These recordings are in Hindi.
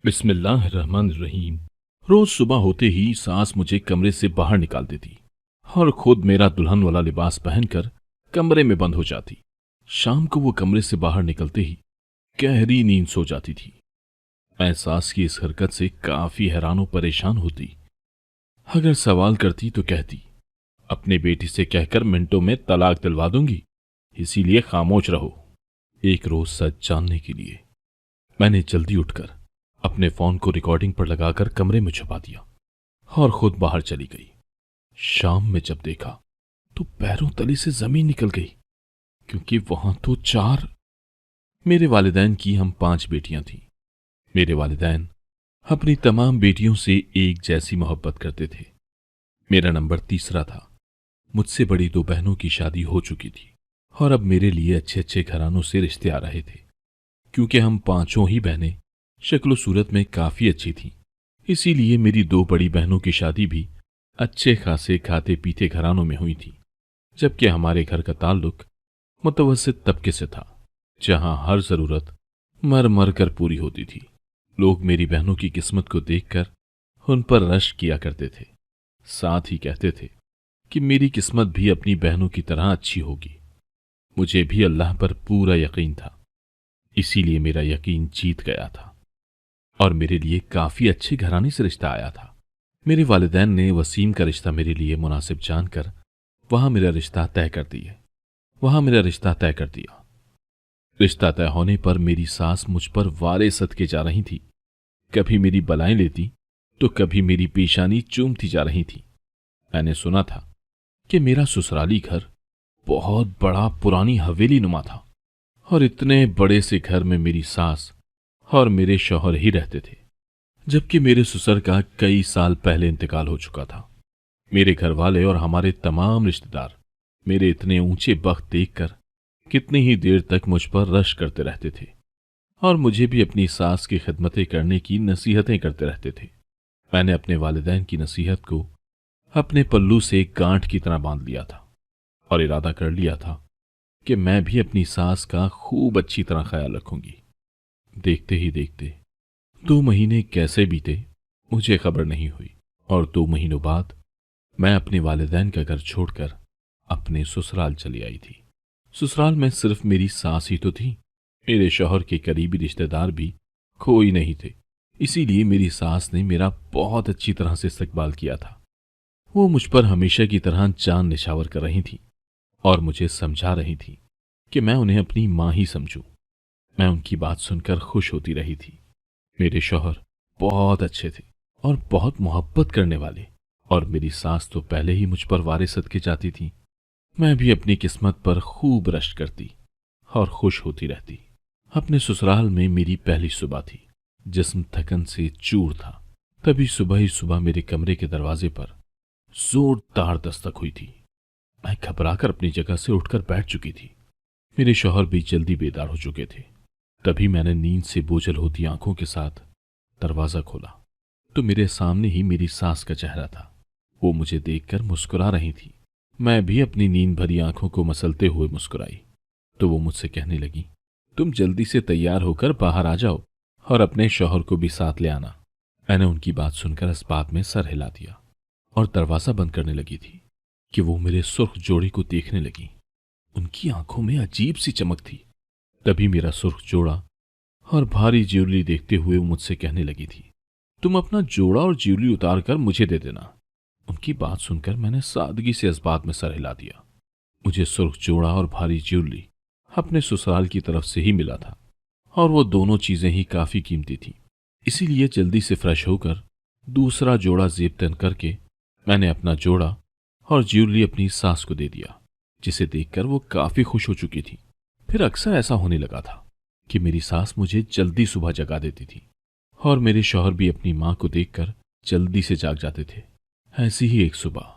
बिस्मिल्लाहिर्रहमानिर्रहीम। रोज सुबह होते ही सास मुझे कमरे से बाहर निकाल देती और खुद मेरा दुल्हन वाला लिबास पहनकर कमरे में बंद हो जाती। शाम को वो कमरे से बाहर निकलते ही गहरी नींद सो जाती थी। मैं सास की इस हरकत से काफी हैरान और परेशान होती। अगर सवाल करती तो कहती, अपने बेटी से कहकर मिनटों में तलाक दिलवा दूंगी, इसीलिए खामोश रहो। एक रोज सच जानने के लिए मैंने जल्दी उठकर अपने फोन को रिकॉर्डिंग पर लगाकर कमरे में छुपा दिया और खुद बाहर चली गई। शाम में जब देखा तो पैरों तले से जमीन निकल गई, क्योंकि वहां तो मेरे वालिदैन की हम 5 बेटियां थीं। मेरे वालिदैन अपनी तमाम बेटियों से एक जैसी मोहब्बत करते थे। मेरा नंबर तीसरा था। मुझसे बड़ी 2 बहनों की शादी हो चुकी थी और अब मेरे लिए अच्छे अच्छे घरानों से रिश्ते आ रहे थे। क्योंकि हम 5 ही बहनें शक्ल सूरत में काफी अच्छी थीं, इसीलिए मेरी 2 बड़ी बहनों की शादी भी अच्छे खासे खाते पीते घरानों में हुई थी। जबकि हमारे घर का ताल्लुक मुतवस्सित तबके से था, जहां हर जरूरत मर मर कर पूरी होती थी। लोग मेरी बहनों की किस्मत को देखकर उन पर रश्क किया करते थे, साथ ही कहते थे कि मेरी किस्मत भी अपनी बहनों की तरह अच्छी होगी। मुझे भी अल्लाह पर पूरा यकीन था, इसीलिए मेरा यकीन जीत गया था और मेरे लिए काफी अच्छे घराने से रिश्ता आया था। मेरे वालिदैन ने वसीम का रिश्ता मेरे लिए मुनासिब जानकर वहां मेरा रिश्ता तय कर दिया। रिश्ता तय होने पर मेरी सास मुझ पर वारे सदके जा रही थी। कभी मेरी बलाएं लेती तो कभी मेरी पेशानी चूमती जा रही थी। मैंने सुना था कि मेरा ससुराली घर बहुत बड़ा पुरानी हवेली नुमा था और इतने बड़े से घर में मेरी सास और मेरे शौहर ही रहते थे, जबकि मेरे ससुर का कई साल पहले इंतकाल हो चुका था। मेरे घर वाले और हमारे तमाम रिश्तेदार मेरे इतने ऊंचे बख्त देखकर कितनी ही देर तक मुझ पर रश्क करते रहते थे और मुझे भी अपनी सास की खिदमतें करने की नसीहतें करते रहते थे। मैंने अपने वालिदैन की नसीहत को अपने पल्लू से एक गांठ की तरह बांध लिया था और इरादा कर लिया था कि मैं भी अपनी सास का खूब अच्छी तरह ख्याल रखूंगी। देखते ही देखते 2 महीने कैसे बीते मुझे खबर नहीं हुई और 2 महीनों बाद मैं अपने वालिदैन का घर छोड़कर अपने ससुराल चली आई थी। ससुराल में सिर्फ मेरी सास ही तो थी, मेरे शौहर के करीबी रिश्तेदार भी कोई नहीं थे। इसीलिए मेरी सास ने मेरा बहुत अच्छी तरह से इस्तकबाल किया था। वो मुझ पर हमेशा की तरह जान निछावर कर रही थी और मुझे समझा रही थी कि मैं उन्हें अपनी मां ही समझूं। मैं उनकी बात सुनकर खुश होती रही थी। मेरे शौहर बहुत अच्छे थे और बहुत मोहब्बत करने वाले, और मेरी सास तो पहले ही मुझ पर वारे सदके जाती थी। मैं भी अपनी किस्मत पर खूब रश्क करती और खुश होती रहती। अपने ससुराल में मेरी पहली सुबह थी। जिस्म थकन से चूर था। तभी सुबह ही सुबह मेरे कमरे के दरवाजे पर जोरदार दस्तक हुई थी। मैं घबराकर अपनी जगह से उठकर बैठ चुकी थी। मेरे शौहर भी जल्दी बेदार हो चुके थे। तभी मैंने नींद से बोझल होती आंखों के साथ दरवाजा खोला तो मेरे सामने ही मेरी सास का चेहरा था। वो मुझे देखकर मुस्कुरा रही थी। मैं भी अपनी नींद भरी आंखों को मसलते हुए मुस्कुराई तो वो मुझसे कहने लगी, तुम जल्दी से तैयार होकर बाहर आ जाओ और अपने शौहर को भी साथ ले आना। मैंने उनकी बात सुनकर इस बात में सर हिला दिया और दरवाजा बंद करने लगी थी कि वो मेरे सुर्ख जोड़े को देखने लगी। उनकी आंखों में अजीब सी चमक थी। तभी मेरा सुर्ख जोड़ा और भारी ज्वेलरी देखते हुए वो मुझसे कहने लगी थी, तुम अपना जोड़ा और ज्वेलरी उतार कर मुझे दे देना। उनकी बात सुनकर मैंने सादगी से इस बात में सर हिला दिया। मुझे सुर्ख जोड़ा और भारी ज्वेलरी अपने ससुराल की तरफ से ही मिला था और वो दोनों चीजें ही काफी कीमती थी। इसीलिए जल्दी से फ्रेश होकर दूसरा जोड़ा जेब तन करके मैंने अपना जोड़ा और ज्वेलरी अपनी सास को दे दिया, जिसे देखकर वो काफी खुश हो चुकी थी। फिर अक्सर ऐसा होने लगा था कि मेरी सास मुझे जल्दी सुबह जगा देती थी और मेरे शौहर भी अपनी मां को देखकर जल्दी से जाग जाते थे। ऐसी ही एक सुबह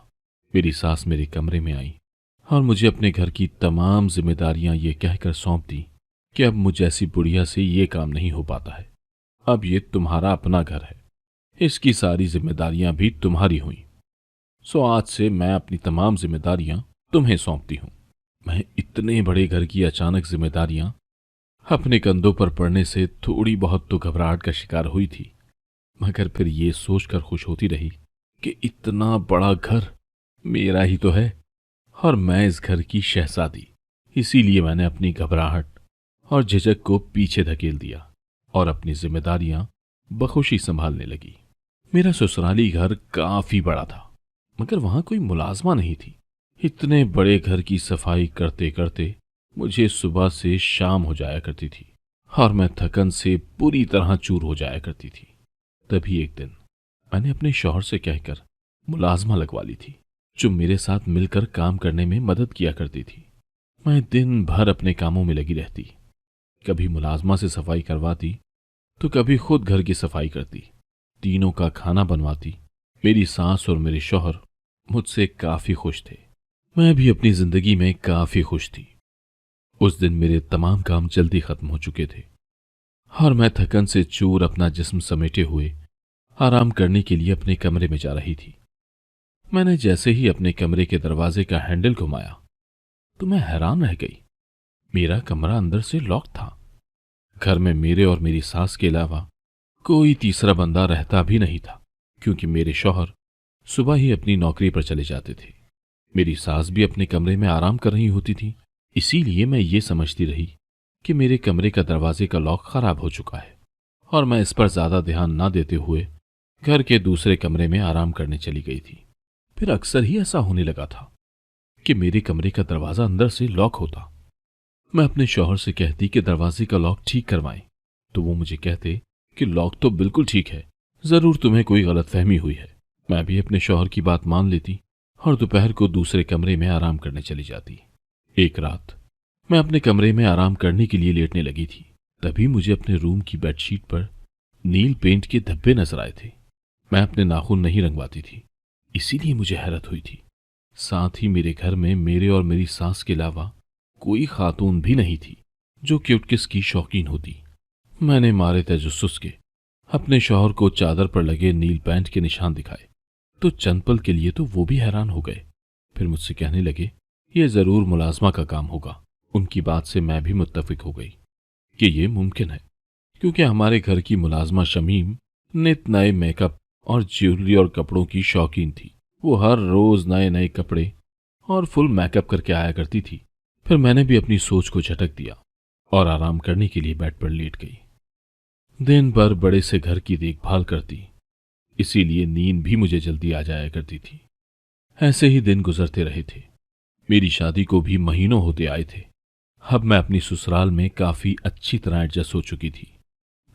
मेरी सास मेरे कमरे में आई और मुझे अपने घर की तमाम जिम्मेदारियां ये कहकर सौंप दी कि अब मुझ जैसी बुढ़िया से ये काम नहीं हो पाता है। अब ये तुम्हारा अपना घर है, इसकी सारी जिम्मेदारियां भी तुम्हारी हुई। सो आज से मैं अपनी तमाम जिम्मेदारियां तुम्हें सौंपती हूं। मैं इतने बड़े घर की अचानक जिम्मेदारियां अपने कंधों पर पड़ने से थोड़ी बहुत तो घबराहट का शिकार हुई थी, मगर फिर ये सोचकर खुश होती रही कि इतना बड़ा घर मेरा ही तो है और मैं इस घर की शहजादी। इसीलिए मैंने अपनी घबराहट और झिझक को पीछे धकेल दिया और अपनी जिम्मेदारियां बखुशी संभालने लगी। मेरा ससुराली घर काफी बड़ा था, मगर वहां कोई मुलाजमा नहीं थी। इतने बड़े घर की सफाई करते करते मुझे सुबह से शाम हो जाया करती थी और मैं थकन से पूरी तरह चूर हो जाया करती थी। तभी एक दिन मैंने अपने शौहर से कहकर मुलाजमा लगवा ली थी, जो मेरे साथ मिलकर काम करने में मदद किया करती थी। मैं दिन भर अपने कामों में लगी रहती, कभी मुलाजमा से सफाई करवाती तो कभी खुद घर की सफाई करती, तीनों का खाना बनवाती। मेरी सास और मेरे शौहर मुझसे काफी खुश थे, मैं भी अपनी जिंदगी में काफी खुश थी। उस दिन मेरे तमाम काम जल्दी खत्म हो चुके थे और मैं थकन से चूर अपना जिस्म समेटे हुए आराम करने के लिए अपने कमरे में जा रही थी। मैंने जैसे ही अपने कमरे के दरवाजे का हैंडल घुमाया तो मैं हैरान रह गई। मेरा कमरा अंदर से लॉक था। घर में मेरे और मेरी सास के अलावा कोई तीसरा बंदा रहता भी नहीं था, क्योंकि मेरे शौहर सुबह ही अपनी नौकरी पर चले जाते थे। मेरी सास भी अपने कमरे में आराम कर रही होती थी। इसीलिए मैं ये समझती रही कि मेरे कमरे का दरवाजे का लॉक खराब हो चुका है और मैं इस पर ज्यादा ध्यान न देते हुए घर के दूसरे कमरे में आराम करने चली गई थी। फिर अक्सर ही ऐसा होने लगा था कि मेरे कमरे का दरवाजा अंदर से लॉक होता। मैं अपने शौहर से कहती कि दरवाजे का लॉक ठीक करवाएं, तो वो मुझे कहते कि लॉक तो बिल्कुल ठीक है, जरूर तुम्हें कोई गलतफहमी हुई है। मैं भी अपने शौहर की बात मान लेती और दोपहर को दूसरे कमरे में आराम करने चली जाती। एक रात मैं अपने कमरे में आराम करने के लिए लेटने लगी थी, तभी मुझे अपने रूम की बेडशीट पर नील पेंट के धब्बे नजर आए थे। मैं अपने नाखून नहीं रंगवाती थी, इसीलिए मुझे हैरत हुई थी। साथ ही मेरे घर में मेरे और मेरी सास के अलावा कोई खातून भी नहीं थी जो क्यूटकिस की शौकीन होती। मैंने मारे तजस्सुस के अपने शौहर को चादर पर लगे नील पेंट के निशान दिखाए तो चंद पल के लिए तो वो भी हैरान हो गए। फिर मुझसे कहने लगे ये जरूर मुलाजमा का काम होगा। उनकी बात से मैं भी मुत्तफिक हो गई कि ये मुमकिन है, क्योंकि हमारे घर की मुलाजमा शमीम नित नए मेकअप और ज्वेलरी और कपड़ों की शौकीन थी। वो हर रोज नए नए कपड़े और फुल मेकअप करके आया करती थी। फिर मैंने भी अपनी सोच को झटक दिया और आराम करने के लिए बेड पर लेट गई। दिन भर बड़े से घर की देखभाल करती, इसीलिए नींद भी मुझे जल्दी आ जाया करती थी। ऐसे ही दिन गुजरते रहे थे। मेरी शादी को भी महीनों होते आए थे। अब मैं अपनी ससुराल में काफी अच्छी तरह एडजस्ट हो चुकी थी।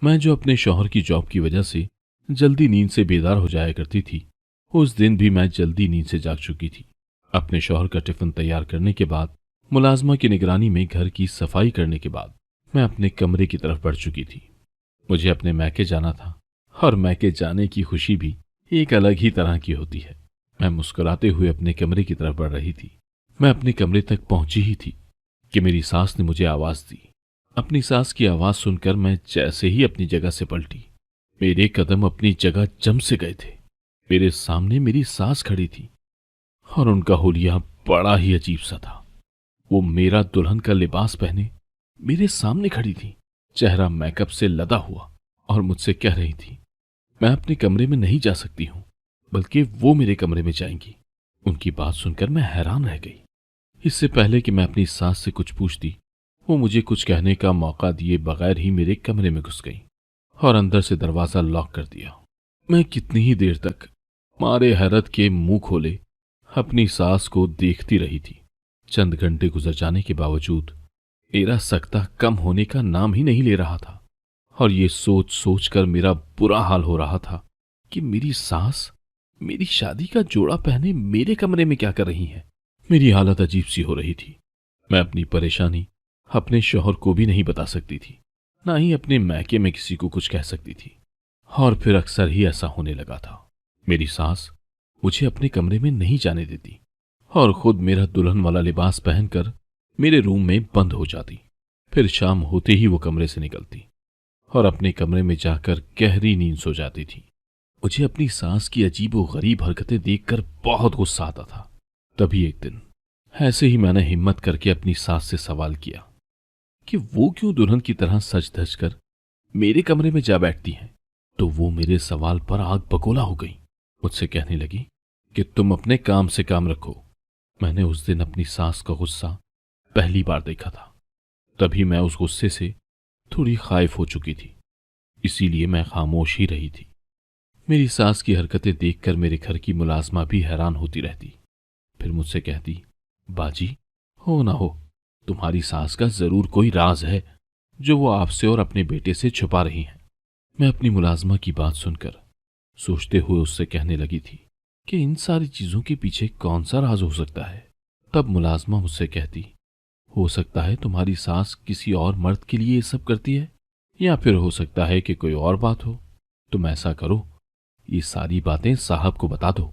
मैं जो अपने शौहर की जॉब की वजह से जल्दी नींद से बेदार हो जाया करती थी, उस दिन भी मैं जल्दी नींद से जाग चुकी थी। अपने शौहर का टिफिन तैयार करने के बाद, मुलाजमा की निगरानी में घर की सफाई करने के बाद मैं अपने कमरे की तरफ बढ़ चुकी थी। मुझे अपने मैके जाना था और मैके जाने की खुशी भी एक अलग ही तरह की होती है। मैं मुस्कुराते हुए अपने कमरे की तरफ बढ़ रही थी। मैं अपने कमरे तक पहुंची ही थी कि मेरी सास ने मुझे आवाज दी। अपनी सास की आवाज सुनकर मैं जैसे ही अपनी जगह से पलटी, मेरे कदम अपनी जगह जम से गए थे। मेरे सामने मेरी सास खड़ी थी और उनका हुलिया बड़ा ही अजीब सा था। वो मेरा दुल्हन का लिबास पहने मेरे सामने खड़ी थी, चेहरा मेकअप से लदा हुआ, और मुझसे कह रही थी मैं अपने कमरे में नहीं जा सकती हूं, बल्कि वो मेरे कमरे में जाएंगी। उनकी बात सुनकर मैं हैरान रह गई। इससे पहले कि मैं अपनी सास से कुछ पूछती, वो मुझे कुछ कहने का मौका दिए बगैर ही मेरे कमरे में घुस गई और अंदर से दरवाजा लॉक कर दिया। मैं कितनी ही देर तक मारे हैरत के मुंह खोले अपनी सास को देखती रही थी। चंद घंटे गुजर जाने के बावजूद मेरा सकता कम होने का नाम ही नहीं ले रहा था और ये सोच सोच कर मेरा बुरा हाल हो रहा था कि मेरी सास मेरी शादी का जोड़ा पहने मेरे कमरे में क्या कर रही है। मेरी हालत अजीब सी हो रही थी। मैं अपनी परेशानी अपने शौहर को भी नहीं बता सकती थी, ना ही अपने मैके में किसी को कुछ कह सकती थी। और फिर अक्सर ही ऐसा होने लगा था। मेरी सास मुझे अपने कमरे में नहीं जाने देती और खुद मेरा दुल्हन वाला लिबास पहनकर मेरे रूम में बंद हो जाती। फिर शाम होते ही वो कमरे से निकलती और अपने कमरे में जाकर गहरी नींद सो जाती थी। मुझे अपनी सास की अजीब व गरीब हरकतें देखकर बहुत गुस्सा आता था। तभी एक दिन ऐसे ही मैंने हिम्मत करके अपनी सास से सवाल किया कि वो क्यों दुल्हन की तरह सज धज कर मेरे कमरे में जा बैठती हैं। तो वो मेरे सवाल पर आग बगोला हो गई। मुझसे कहने लगी कि तुम अपने काम से काम रखो। मैंने उस दिन अपनी सास का गुस्सा पहली बार देखा था। तभी मैं उस गुस्से से थोड़ी खाइफ हो चुकी थी, इसीलिए मैं खामोश ही रही थी। मेरी सास की हरकतें देखकर मेरे घर की मुलाजमा भी हैरान होती रहती। फिर मुझसे कहती, बाजी, हो ना हो, तुम्हारी सास का जरूर कोई राज है जो वो आपसे और अपने बेटे से छुपा रही हैं। मैं अपनी मुलाजमा की बात सुनकर सोचते हुए उससे कहने लगी थी कि इन सारी चीजों के पीछे कौन सा राज हो सकता है। तब मुलाजमा मुझसे कहती, हो सकता है तुम्हारी सास किसी और मर्द के लिए ये सब करती है, या फिर हो सकता है कि कोई और बात हो। तुम ऐसा करो, ये सारी बातें साहब को बता दो,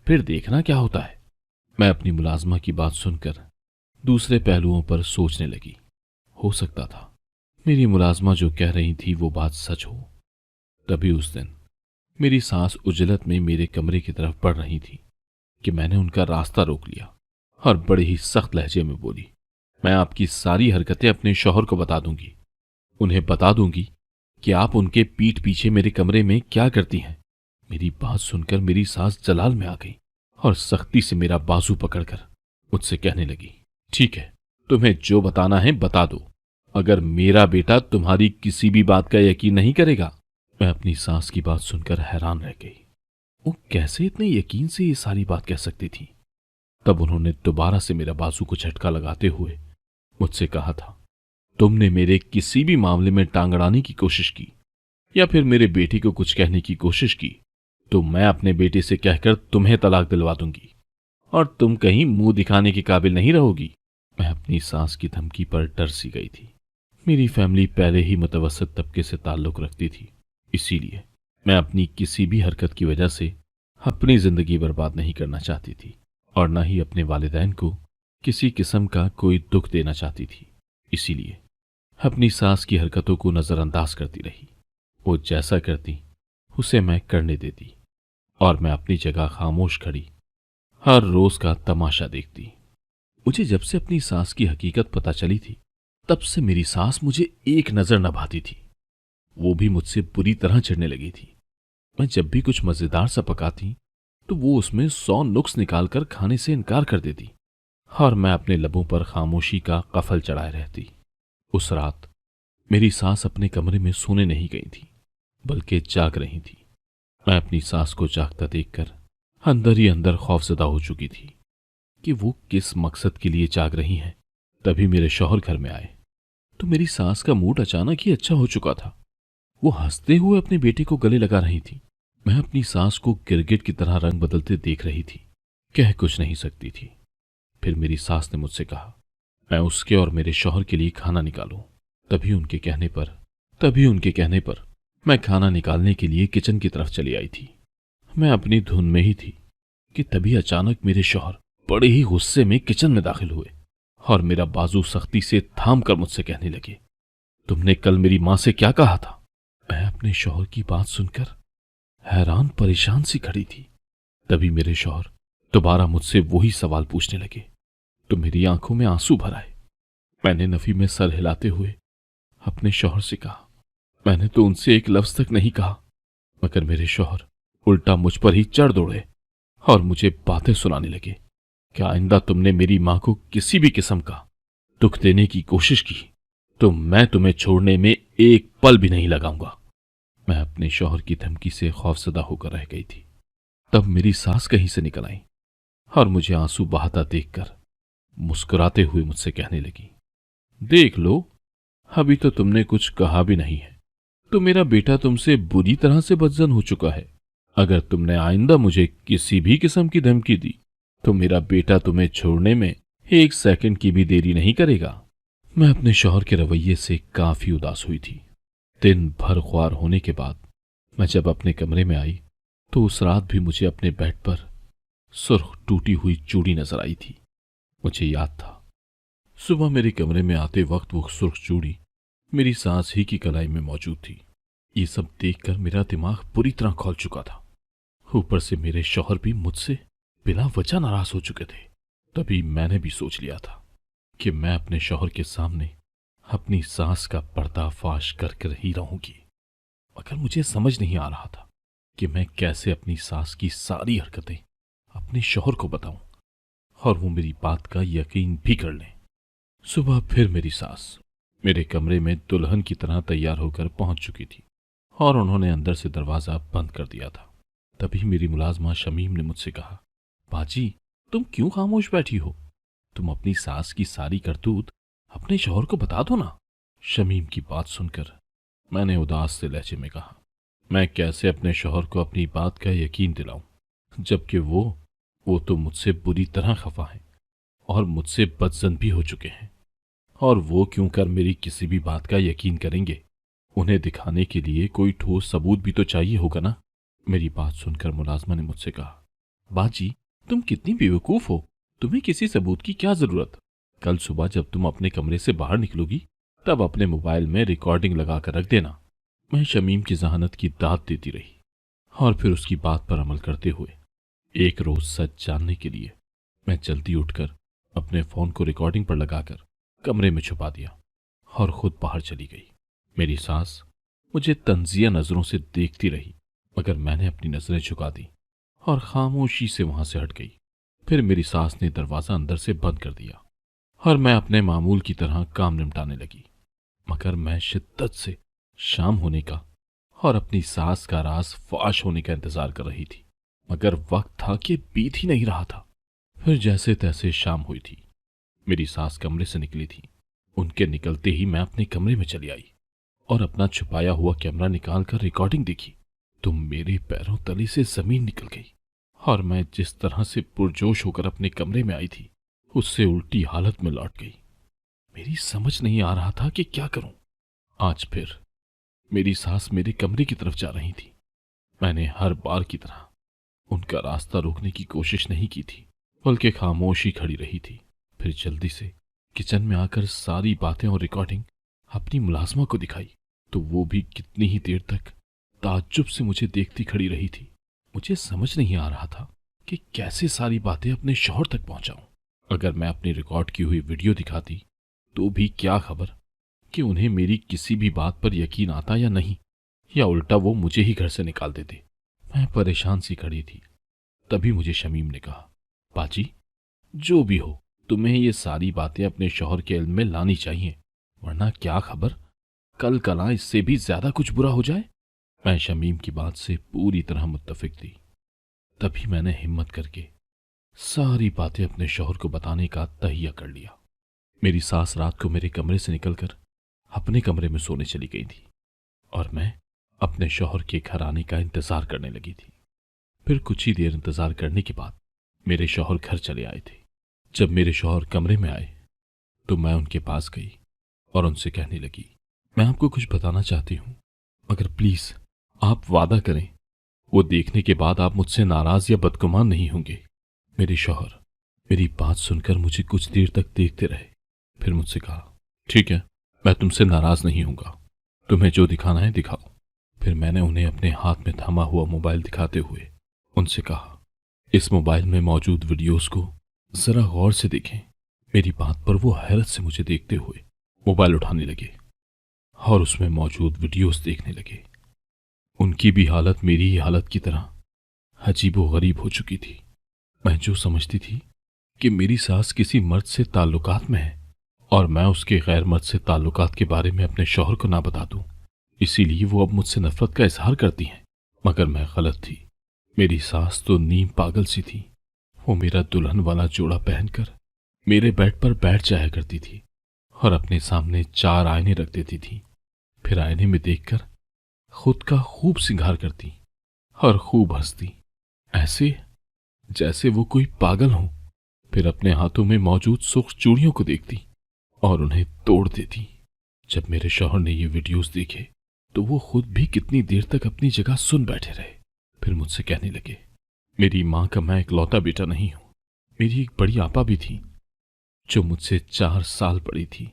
फिर देखना क्या होता है। मैं अपनी मुलाजमा की बात सुनकर दूसरे पहलुओं पर सोचने लगी। हो सकता था मेरी मुलाजमा जो कह रही थी वो बात सच हो। तभी उस दिन मेरी सास उजलत में मेरे कमरे की तरफ बढ़ रही थी कि मैंने उनका रास्ता रोक लिया और बड़े ही सख्त लहजे में बोली, मैं आपकी सारी हरकतें अपने शौहर को बता दूंगी। उन्हें बता दूंगी कि आप उनके पीठ पीछे मेरे कमरे में क्या करती हैं। मेरी बात सुनकर मेरी सास जलाल में आ गई और सख्ती से मेरा बाजू पकड़कर मुझसे कहने लगी, ठीक है, तुम्हें जो बताना है बता दो। अगर मेरा बेटा तुम्हारी किसी भी बात का यकीन नहीं करेगा। मैं अपनी सास की बात सुनकर हैरान रह गई। वो कैसे इतने यकीन से ये सारी बात कह सकती थी। तब उन्होंने दोबारा से मेरा बाजू को झटका लगाते हुए मुझसे कहा था, तुमने मेरे किसी भी मामले में टांग अड़ाने की कोशिश की या फिर मेरे बेटे को कुछ कहने की कोशिश की तो मैं अपने बेटे से कहकर तुम्हें तलाक दिलवा दूंगी और तुम कहीं मुंह दिखाने के काबिल नहीं रहोगी। मैं अपनी सास की धमकी पर डर सी गई थी। मेरी फैमिली पहले ही मुतवस्सित तबके से ताल्लुक रखती थी, इसीलिए मैं अपनी किसी भी हरकत की वजह से अपनी जिंदगी बर्बाद नहीं करना चाहती थी और न ही अपने वालिदैन को किसी किस्म का कोई दुख देना चाहती थी। इसीलिए अपनी सास की हरकतों को नजरअंदाज करती रही। वो जैसा करती उसे मैं करने देती और मैं अपनी जगह खामोश खड़ी हर रोज का तमाशा देखती। मुझे जब से अपनी सास की हकीकत पता चली थी तब से मेरी सास मुझे एक नजर न भाती थी। वो भी मुझसे बुरी तरह चिढ़ने लगी थी। मैं जब भी कुछ मजेदार सा पकाती तो वो उसमें 100 नुक्स निकालकर खाने से इनकार कर देती और मैं अपने लबों पर खामोशी का कफल चढ़ाए रहती। उस रात मेरी सास अपने कमरे में सोने नहीं गई थी बल्कि जाग रही थी। मैं अपनी सास को जागता देखकर अंदर ही अंदर खौफजदा हो चुकी थी कि वो किस मकसद के लिए जाग रही हैं। तभी मेरे शौहर घर में आए तो मेरी सास का मूड अचानक ही अच्छा हो चुका था। वो हंसते हुए अपने बेटे को गले लगा रही थी। मैं अपनी सास को गिरगिट की तरह रंग बदलते देख रही थी, कह कुछ नहीं सकती थी। फिर मेरी सास ने मुझसे कहा, मैं उसके और मेरे शौहर के लिए खाना निकालूं। तभी उनके कहने पर मैं खाना निकालने के लिए किचन की तरफ चली आई थी। मैं अपनी धुन में ही थी कि तभी अचानक मेरे शौहर बड़े ही गुस्से में किचन में दाखिल हुए और मेरा बाजू सख्ती से थाम कर मुझसे कहने लगे, तुमने कल मेरी मां से क्या कहा था। मैं अपने शौहर की बात सुनकर हैरान परेशान सी खड़ी थी। तभी मेरे शौहर दोबारा मुझसे वही सवाल पूछने लगे तो मेरी आंखों में आंसू भर आए। मैंने नफी में सर हिलाते हुए अपने शौहर से कहा, मैंने तो उनसे एक लफ्ज तक नहीं कहा। मगर मेरे शौहर उल्टा मुझ पर ही चढ़ दौड़े और मुझे बातें सुनाने लगे कि आइंदा तुमने मेरी मां को किसी भी किस्म का दुख देने की कोशिश की तो मैं तुम्हें छोड़ने में एक पल भी नहीं लगाऊंगा। मैं अपने शौहर की धमकी से खौफजदा होकर रह गई थी। तब मेरी सास कहीं से निकल आई और मुझे आंसू बहाता देखकर मुस्कुराते हुए मुझसे कहने लगी, देख लो, अभी तो तुमने कुछ कहा भी नहीं है तो मेरा बेटा तुमसे बुरी तरह से बदजन हो चुका है। अगर तुमने आइंदा मुझे किसी भी किस्म की धमकी दी तो मेरा बेटा तुम्हें छोड़ने में 1 सेकंड की भी देरी नहीं करेगा। मैं अपने शौहर के रवैये से काफी उदास हुई थी। दिन भर ख्वार होने के बाद मैं जब अपने कमरे में आई तो उस रात भी मुझे अपने बेड पर सुर्ख टूटी हुई चूड़ी नजर आई थी। मुझे याद था सुबह मेरे कमरे में आते वक्त वो सुर्ख चूड़ी मेरी सास ही की कलाई में मौजूद थी। ये सब देखकर मेरा दिमाग पूरी तरह खौल चुका था। ऊपर से मेरे शौहर भी मुझसे बिना वजह नाराज हो चुके थे। तभी मैंने भी सोच लिया था कि मैं अपने शौहर के सामने अपनी सास का पर्दाफाश कर ही रहूंगी मगर मुझे समझ नहीं आ रहा था कि मैं कैसे अपनी सास की सारी हरकतें अपने शौहर को बताऊं और वो मेरी बात का यकीन भी कर लें। सुबह फिर मेरी सास मेरे कमरे में दुल्हन की तरह तैयार होकर पहुंच चुकी थी और उन्होंने अंदर से दरवाजा बंद कर दिया था। तभी मेरी मुलाजमा शमीम ने मुझसे कहा, बाजी, तुम क्यों खामोश बैठी हो? तुम अपनी सास की सारी करतूत अपने शौहर को बता दो ना। शमीम की बात सुनकर मैंने उदास से लहजे में कहा, मैं कैसे अपने शौहर को अपनी बात का यकीन दिलाऊं, जबकि वो तो मुझसे बुरी तरह खफा हैं और मुझसे बदजन भी हो चुके हैं। और वो क्यों कर मेरी किसी भी बात का यकीन करेंगे? उन्हें दिखाने के लिए कोई ठोस सबूत भी तो चाहिए होगा ना। मेरी बात सुनकर मुलाजमा ने मुझसे कहा, बाजी, तुम कितनी बेवकूफ हो, तुम्हें किसी सबूत की क्या जरूरत? कल सुबह जब तुम अपने कमरे से बाहर निकलोगी तब अपने मोबाइल में रिकॉर्डिंग लगा कर रख देना। मैं शमीम की जहानत की दाद देती रही और फिर उसकी बात पर अमल करते हुए एक रोज सच जानने के लिए मैं जल्दी उठकर अपने फोन को रिकॉर्डिंग पर लगाकर कमरे में छुपा दिया और खुद बाहर चली गई। मेरी सास मुझे तंजिया नजरों से देखती रही, मगर मैंने अपनी नजरें झुका दी और खामोशी से वहां से हट गई। फिर मेरी सास ने दरवाजा अंदर से बंद कर दिया और मैं अपने मामूल की तरह काम निपटाने लगी। मगर मैं शिद्दत से शाम होने का और अपनी सास का राज फाश होने का इंतजार कर रही थी, मगर वक्त था कि बीत ही नहीं रहा था। फिर जैसे तैसे शाम हुई थी। मेरी सास कमरे से निकली थी। उनके निकलते ही मैं अपने कमरे में चली आई और अपना छुपाया हुआ कैमरा निकालकर रिकॉर्डिंग देखी तो मेरे पैरों तले से जमीन निकल गई और मैं जिस तरह से पुरजोश होकर अपने कमरे में आई थी उससे उल्टी हालत में लौट गई। मेरी समझ नहीं आ रहा था कि क्या करूं। आज फिर मेरी सास मेरे कमरे की तरफ जा रही थी। मैंने हर बार की तरह उनका रास्ता रोकने की कोशिश नहीं की थी, बल्कि खामोशी खड़ी रही थी। फिर जल्दी से किचन में आकर सारी बातें और रिकॉर्डिंग अपनी मुलाजमा को दिखाई तो वो भी कितनी ही देर तक ताज्जुब से मुझे देखती खड़ी रही थी। मुझे समझ नहीं आ रहा था कि कैसे सारी बातें अपने शौहर तक पहुंचाऊं। अगर मैं अपनी रिकॉर्ड की हुई वीडियो दिखाती तो भी क्या खबर कि उन्हें मेरी किसी भी बात पर यकीन आता या नहीं, या उल्टा वो मुझे ही घर से निकाल देते। मैं परेशान सी खड़ी थी। तभी मुझे शमीम ने कहा, बाजी, जो भी हो, तुम्हें ये सारी बातें अपने शौहर के इल्म में लानी चाहिए, वरना क्या खबर कल कला इससे भी ज्यादा कुछ बुरा हो जाए। मैं शमीम की बात से पूरी तरह मुत्तफिक थी। तभी मैंने हिम्मत करके सारी बातें अपने शौहर को बताने का तहिया कर लिया। मेरी सास रात को मेरे कमरे से निकलकर अपने कमरे में सोने चली गई थी और मैं अपने शौहर के घर आने का इंतजार करने लगी थी। फिर कुछ ही देर इंतजार करने के बाद मेरे शौहर घर चले आए थे। जब मेरे शौहर कमरे में आए तो मैं उनके पास गई और उनसे कहने लगी, मैं आपको कुछ बताना चाहती हूं, मगर प्लीज आप वादा करें वो देखने के बाद आप मुझसे नाराज या बदगुमान नहीं होंगे। मेरे शौहर मेरी बात सुनकर मुझे कुछ देर तक देखते रहे, फिर मुझसे कहा, ठीक है, मैं तुमसे नाराज नहीं हूंगा, तुम्हें जो दिखाना है दिखाओ। फिर मैंने उन्हें अपने हाथ में थमा हुआ मोबाइल दिखाते हुए उनसे कहा, इस मोबाइल में मौजूद वीडियोस को जरा गौर से देखें। मेरी बात पर वो हैरत से मुझे देखते हुए मोबाइल उठाने लगे और उसमें मौजूद वीडियोस देखने लगे। उनकी भी हालत मेरी ही हालत की तरह अजीबो गरीब हो चुकी थी। मैं जो समझती थी कि मेरी सास किसी मर्द से ताल्लुकात में है और मैं उसके गैर मर्द से ताल्लुकात के बारे में अपने शौहर को ना बता दूं, इसीलिए वो अब मुझसे नफरत का इजहार करती हैं। मगर मैं गलत थी। मेरी सास तो नीम पागल सी थी। वो मेरा दुल्हन वाला जोड़ा पहनकर मेरे बेड पर बैठ जाया करती थी और अपने सामने 4 आईने रख देती थी। फिर आईने में देखकर खुद का खूब सिंगार करती और खूब हंसती, ऐसे जैसे वो कोई पागल हो। फिर अपने हाथों में मौजूद सुर्ख चूड़ियों को देखती और उन्हें तोड़ देती। जब मेरे शौहर ने ये वीडियोस देखे तो वो खुद भी कितनी देर तक अपनी जगह सुन बैठे रहे। फिर मुझसे कहने लगे, मेरी माँ का मैं इकलौता बेटा नहीं हूं, मेरी एक बड़ी आपा भी थी जो मुझसे 4 साल बड़ी थी।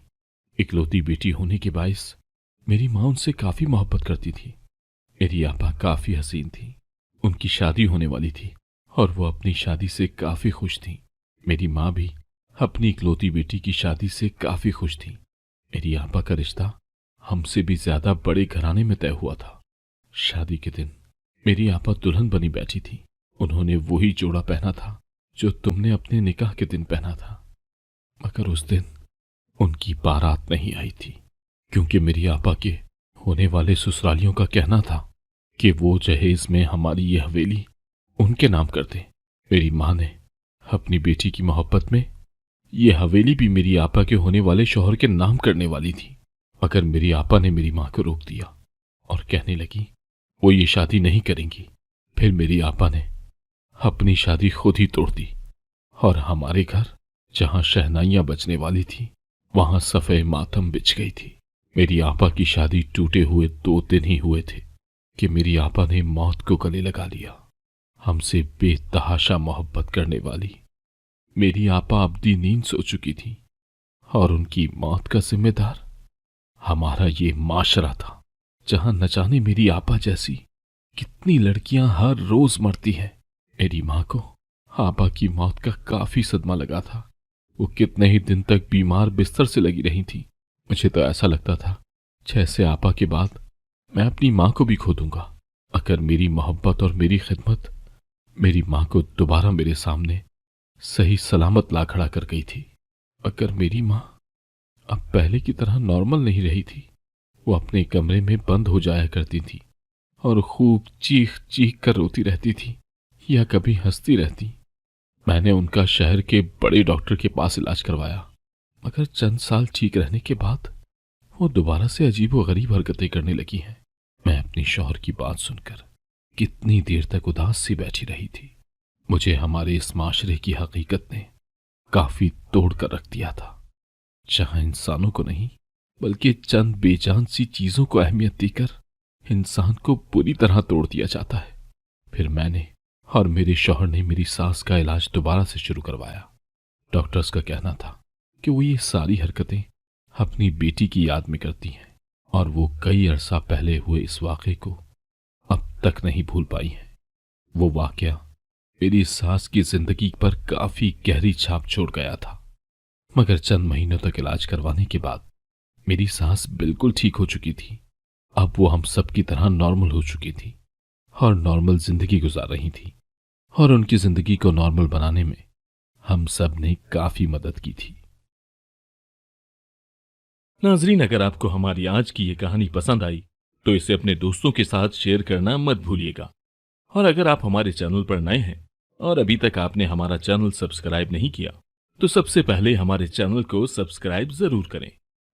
इकलौती बेटी होने के बायस मेरी माँ उनसे काफी मोहब्बत करती थी। मेरी आपा काफी हसीन थी। उनकी शादी होने वाली थी और वो अपनी शादी से काफी खुश थी। मेरी माँ भी अपनी इकलौती बेटी की शादी से काफी खुश थी। मेरी आपा का रिश्ता हमसे भी ज्यादा बड़े घराने में तय हुआ था। शादी के दिन मेरी आपा दुल्हन बनी बैठी थी। उन्होंने वही जोड़ा पहना था जो तुमने अपने निकाह के दिन पहना था, मगर उस दिन उनकी बारात नहीं आई थी, क्योंकि मेरी आपा के होने वाले ससुरालियों का कहना था कि वो जहेज में हमारी ये हवेली उनके नाम कर दे। मेरी माँ ने अपनी बेटी की मोहब्बत में ये हवेली भी मेरी आपा के होने वाले शौहर के नाम करने वाली थी, मगर मेरी आपा ने मेरी माँ को रोक दिया और कहने लगी वो ये शादी नहीं करेंगी। फिर मेरी आपा ने अपनी शादी खुद ही तोड़ दी और हमारे घर जहां शहनाइयां बजने वाली थी वहां सफ़े मातम बिछ गई थी। मेरी आपा की शादी टूटे हुए 2 दिन ही हुए थे कि मेरी आपा ने मौत को गले लगा लिया। हमसे बेतहाशा मोहब्बत करने वाली मेरी आपा अब्दी नींद सो चुकी थी और उनकी मौत का जिम्मेदार हमारा ये माशरा था, जहां न जाने मेरी आपा जैसी कितनी लड़कियां हर रोज मरती हैं। मेरी माँ को आपा की मौत का काफी सदमा लगा था। वो कितने ही दिन तक बीमार बिस्तर से लगी रही थी। मुझे तो ऐसा लगता था जैसे आपा के बाद मैं अपनी माँ को भी खो दूंगा। अगर मेरी मोहब्बत और मेरी खिदमत मेरी माँ को दोबारा मेरे सामने सही सलामत ला खड़ा कर गई थी। अगर मेरी माँ अब पहले की तरह नॉर्मल नहीं रही थी, वो अपने कमरे में बंद हो जाया करती थी और खूब चीख चीख कर रोती रहती थी या कभी हंसती रहती। मैंने उनका शहर के बड़े डॉक्टर के पास इलाज करवाया, मगर चंद साल ठीक रहने के बाद वो दोबारा से अजीब व गरीब हरकतें करने लगी हैं। मैं अपनी शौहर की बात सुनकर कितनी देर तक उदास सी बैठी रही थी। मुझे हमारे इस माशरे की हकीकत ने काफी तोड़ कर रख दिया था, जहां इंसानों को नहीं बल्कि चंद बेजान सी चीजों को अहमियत देकर इंसान को बुरी तरह तोड़ दिया जाता है। फिर मैंने और मेरे शौहर ने मेरी सास का इलाज दोबारा से शुरू करवाया। डॉक्टर्स का कहना था कि वो ये सारी हरकतें अपनी बेटी की याद में करती हैं और वो कई अरसा पहले हुए इस वाक़े को अब तक नहीं भूल पाई हैं। वो वाक़या मेरी सास की जिंदगी पर काफी गहरी छाप छोड़ गया था, मगर चंद महीनों तक इलाज करवाने के बाद मेरी सास बिल्कुल ठीक हो चुकी थी। अब वो हम सब की तरह नॉर्मल हो चुकी थी और नॉर्मल जिंदगी गुजार रही थी, और उनकी जिंदगी को नॉर्मल बनाने में हम सब ने काफी मदद की थी। नाजरीन, अगर आपको हमारी आज की ये कहानी पसंद आई तो इसे अपने दोस्तों के साथ शेयर करना मत भूलिएगा। और अगर आप हमारे चैनल पर नए हैं और अभी तक आपने हमारा चैनल सब्सक्राइब नहीं किया तो सबसे पहले हमारे चैनल को सब्सक्राइब जरूर करें